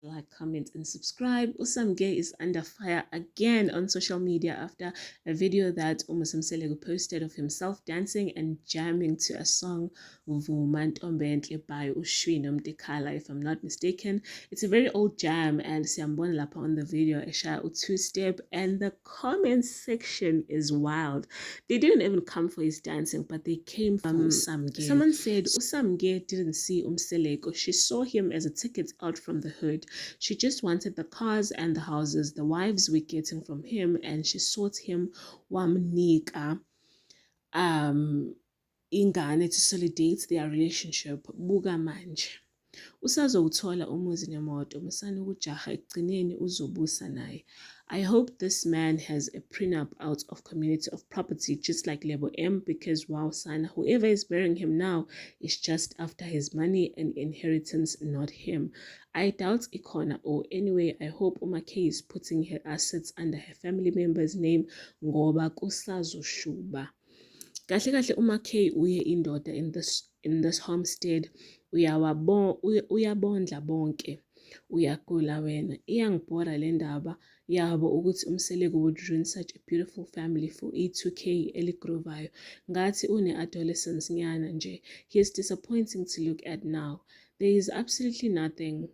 Like, comment, and subscribe. Usamge is under fire again on social media after a video that Selego posted of himself dancing and jamming to a song Vuma Ntombe by Ushwino Mdikala, if I'm not mistaken. It's a very old jam, and Siambon Lapa on the video Esha two-step, and the comment section is wild. They didn't even come for his dancing, but they came for Usamge. Someone said Usamge didn't see Selego. She saw him as a ticket out from the hood. She just wanted the cars and the houses the wives were getting from him, and she sought him wamnika ingane to solidate their relationship. Buka manje usazowuthola umuzi nemoto, musana ukujaha ekugcineni uzobusa naye. I hope this man has a prenup out of Community of Property, just like Lebo M, because wow, sana, whoever is bearing him now is just after his money and inheritance, not him. I doubt Ikona, or anyway, I hope Umakhe is putting her assets under her family member's name, ngoba kusazoshuba. Kahle kahle Umakhe uye indoda in this homestead, uyabondla bonke, uyagula wena. Iyangibhora le ndaba yabo ukuthi Selego would ruin such a beautiful family for E2K eligrovayo. Ngathi une-adolescence nyana nje. He is disappointing to look at now. There is absolutely nothing.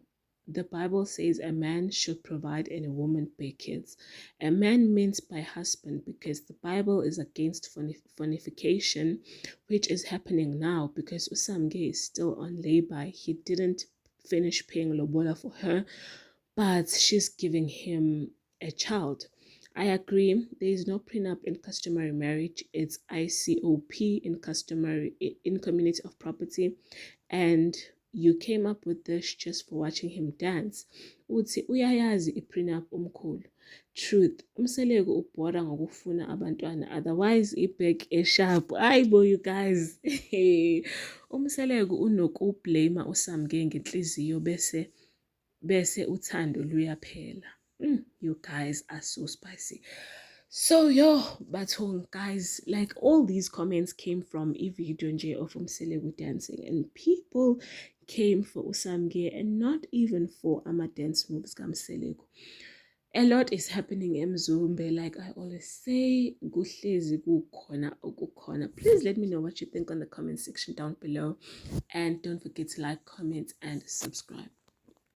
The Bible says a man should provide and a woman bear kids. A man meant by husband, because the Bible is against fornication, which is happening now because Usamge is still on labor. He didn't finish paying lobola for her, but she's giving him a child. I agree. There is no prenup in customary marriage. It's ICOP in Community of Property, and you came up with this just for watching him dance. Uthi uyayazi iprenup umkhulu. Truth, Selego ubhora ngokufuna abantwana, otherwise ibhek esharp. Ayibo you guys. Selego unokublame Usamge ngenhliziyo bese uthando luyaphela. You guys are so spicy. So but guys, like, all these comments came from a video nje of Selego dancing, and people came for Usamge and not even for ama dance moves Selego. A lot is happening in Mzumbe, like I always say. Kuhlezi kukhona okukhona. Please let me know what you think on the comment section down below, and don't forget to like, comment, and subscribe.